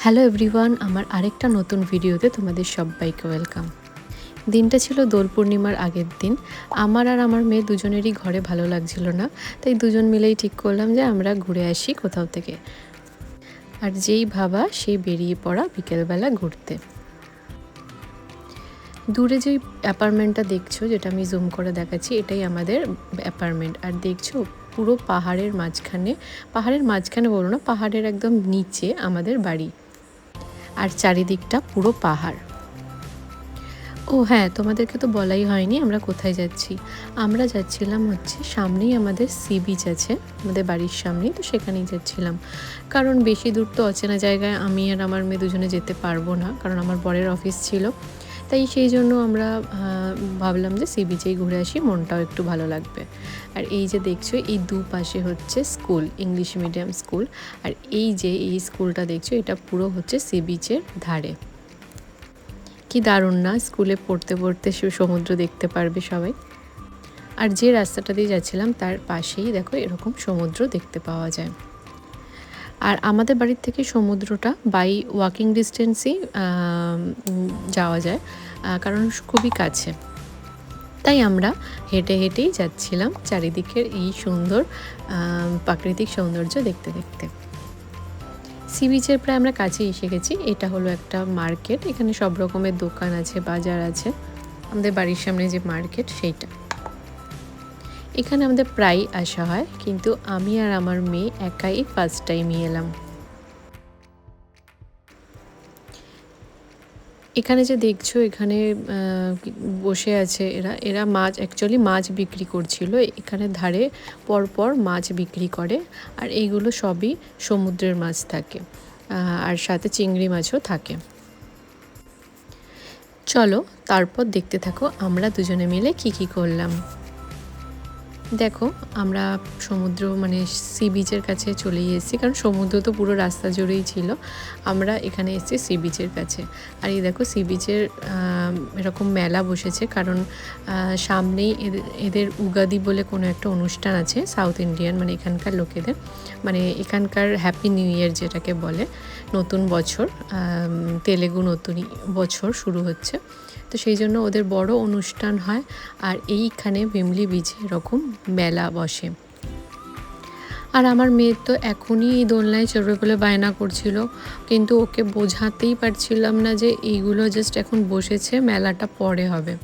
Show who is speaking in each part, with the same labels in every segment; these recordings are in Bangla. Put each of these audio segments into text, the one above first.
Speaker 1: হ্যালো এভরিওয়ান, আমার আরেকটা নতুন ভিডিওতে তোমাদের সবাইকে ওয়েলকাম। দিনটা ছিল দোল পূর্ণিমার আগের দিন। আমার আর আমার মেয়ে দুজনেরই ঘরে ভালো লাগছিল না, তাই দুজন মিলেই ঠিক করলাম যে আমরা ঘুরে আসি কোথাও থেকে। আর যেই ভাবা সেই বেরিয়ে পড়া বিকেলবেলা ঘুরতে। দূরে যেই অ্যাপার্টমেন্টটা দেখছো, যেটা আমি জুম করে দেখাচ্ছি, এটাই আমাদের অ্যাপার্টমেন্ট। আর দেখছো পুরো পাহাড়ের মাঝখানে বলো না, পাহাড়ের একদম নিচে আমাদের বাড়ি, আর চারিদিকটা পুরো পাহাড়। ও হ্যাঁ, তোমাদেরকে তো বলাই হয়নি আমরা কোথায় যাচ্ছি। আমরা যাচ্ছিলাম হচ্ছে, সামনেই আমাদের সি বিচ আছে আমাদের বাড়ির সামনেই, তো সেখানেই যাচ্ছিলাম। কারণ বেশি দূর তো অচেনা জায়গায় আমি আর আমার মেয়ে দুজনে যেতে পারবো না, কারণ আমার বরের অফিস ছিল। তাই সেই জন্য আমরা ভাবলাম যে সি বিচেই ঘুরে আসি, মনটাও একটু ভালো লাগবে। আর এই যে দেখছো, এই দুপাশে হচ্ছে স্কুল, ইংলিশ মিডিয়াম স্কুল। আর এই স্কুলটা দেখছো, এটা পুরো হচ্ছে সি বিচের ধারে। কি দারুণ না, স্কুলে পড়তে পড়তে সমুদ্র দেখতে পারবে সবাই। আর যে রাস্তাটা দিয়ে যাচ্ছিলাম তার পাশেই দেখো এরকম সমুদ্র দেখতে পাওয়া যায়। আর আমাদের বাড়ির থেকে সমুদ্রটা বাই ওয়াকিং ডিস্টেন্সই যাওয়া যায়, কারণ খুবই কাছে। তাই আমরা হেঁটে হেঁটেই যাচ্ছিলাম চারিদিকের এই সুন্দর প্রাকৃতিক সৌন্দর্য দেখতে দেখতে। সি বিচের প্রায় আমরা কাছে এসে গেছি। এটা হলো একটা মার্কেট, এখানে সব রকমের দোকান আছে, বাজার আছে। আমাদের বাড়ির সামনে যে মার্কেট সেইটা, এখানে আমাদের প্রায় আসা হয়, কিন্তু আমি আর আমার মেয়ে একাই ফার্স্ট টাইমই এলাম। এখানে যে দেখছো, এখানে বসে আছে এরা মাছ বিক্রি করছিল। এখানে ধারে পরপর মাছ বিক্রি করে, আর এইগুলো সবই সমুদ্রের মাছ থাকে, আর সাথে চিংড়ি মাছও থাকে। চলো তারপর দেখতে থাকো আমরা দুজনে মিলে কি করলাম। দেখো আমরা সমুদ্র মানে সি বিচের কাছে চলেই এসেছি, কারণ সমুদ্র তো পুরো রাস্তা জুড়েই ছিল। আমরা এখানে এসেছি সি বিচের কাছে। আর এই দেখো সি বিচের এরকম মেলা বসেছে, কারণ সামনেই এদের উগাদি বলে কোনো একটা অনুষ্ঠান আছে, সাউথ ইন্ডিয়ান মানে এখানকার লোকেদের, মানে এখানকার হ্যাপি নিউ ইয়ার যেটাকে বলে, নতুন বছর, তেলেগু নতুন বছর শুরু হচ্ছে। তো সেই জন্য ওদের বড় অনুষ্ঠান হয়। আর এইখানে ভিমলি বিচে এরকম মেলা বসে। আর আমার মেয়ের তো এখনই এই দোলনায় চড়বে বলে বায়না করছিল, কিন্তু ওকে বোঝাতেই পারছিলাম না যে এইগুলো জাস্ট এখন বসেছে, মেলাটা পরে হবে,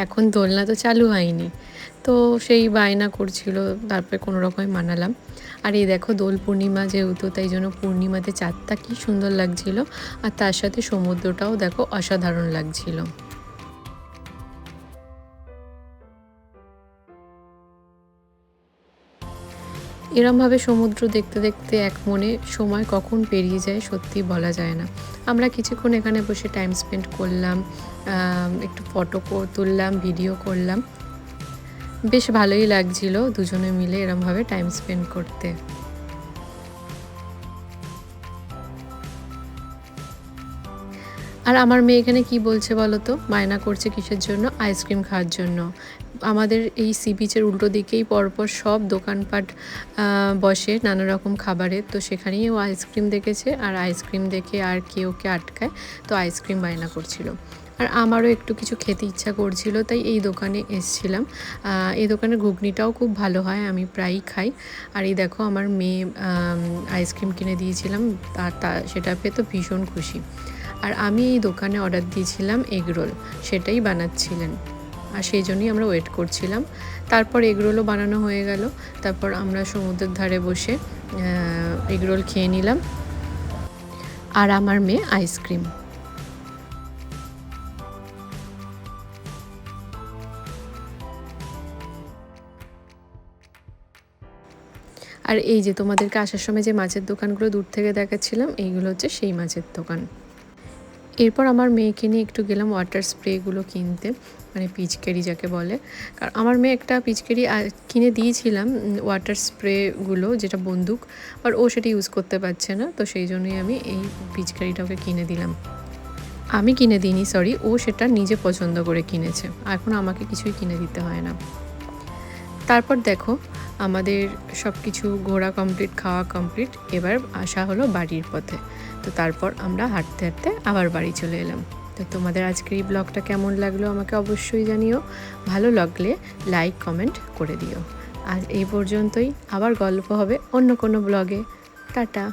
Speaker 1: এখন দোলনা তো চালু হয়নি। তো সেই বায়না করছিল, তারপরে কোনো রকমই মানালাম। আর এই দেখো দোল পূর্ণিমা যেহেতু, তাই জন্য পূর্ণিমাতে চাঁদটা কী সুন্দর লাগছিল, আর তার সাথে সমুদ্রটাও দেখো অসাধারণ লাগছিল। এরমভাবে সমুদ্র দেখতে দেখতে এক মনে সময় কখন পেরিয়ে যায় সত্যি বলা যায় না। আমরা কিছুক্ষণ এখানে বসে টাইম স্পেন্ড করলাম, একটু ফটো তুললাম, ভিডিও করলাম। বেশ ভালোই লাগছিল দুজনে মিলে এরমভাবে টাইম স্পেন্ড করতে। আর আমার মেয়ে এখানে কি বলছে বলো তো, বায়না করছে কিসের জন্য, আইসক্রিম খাওয়ার জন্য। আমাদের এই সি বিচের উল্টো দিকেই পরপর সব দোকানপাট বসে নানা রকম খাবারের, তো সেখানেই ও আইসক্রিম দেখেছে, আর আইসক্রিম দেখে আর কেউ ওকে আটকায়, তো আইসক্রিম বায়না করছিল। আর আমারও একটু কিছু খেতে ইচ্ছা করছিল, তাই এই দোকানে এসছিলাম। এই দোকানের ঘুগনিটাও খুব ভালো হয়, আমি প্রায়ই খাই। আর এই দেখো আমার মেয়ে আইসক্রিম কিনে দিয়েছিলাম, সেটা পেয়ে তো ভীষণ খুশি। আর আমি এই দোকানে অর্ডার দিয়েছিলাম এগরোল, সেটাই বানাচ্ছিলেন, আর সেই জন্যই আমরা ওয়েট করছিলাম। তারপর এগরোলও বানানো হয়ে গেল। তারপর আমরা সমুদ্রের ধারে বসে এগরোল খেয়ে নিলাম, আর আমার মেয়ে আইসক্রিম। আর এই যে তোমাদেরকে আসার সময় যে মাছের দোকানগুলো দূর থেকে দেখাচ্ছিলাম, এইগুলো হচ্ছে সেই মাছের দোকান। এরপর আমার মেয়েকে নিয়ে একটু গেলাম ওয়াটার স্প্রেগুলো কিনতে, মানে পিচকারি যাকে বলে। কারণ আমার মেয়ে একটা পিচকারি কিনে দিয়েছিলাম, ওয়াটার স্প্রেগুলো যেটা বন্দুক, আর ও সেটা ইউজ করতে পারছে না, তো সেই জন্যই আমি এই পিচকারিটা ওকে কিনে দিলাম। আমি কিনে দিইনি, সরি, ও সেটা নিজে পছন্দ করে কিনেছে, এখন আমাকে কিছুই কিনে দিতে হয় না। তারপর দেখো আমাদের সব কিছু ঘোরা কমপ্লিট, খাওয়া কমপ্লিট, এবার আসা হলো বাড়ির পথে। তো তারপর আমরা হাঁটতে হাঁটতে আবার বাড়ি চলে এলাম। তো তোমাদের আজকের এই ব্লগটা কেমন লাগলো আমাকে অবশ্যই জানিও, ভালো লাগলে লাইক কমেন্ট করে দিও। আজ এই পর্যন্তই, আবার গল্প হবে অন্য কোনো ব্লগে। টাটা।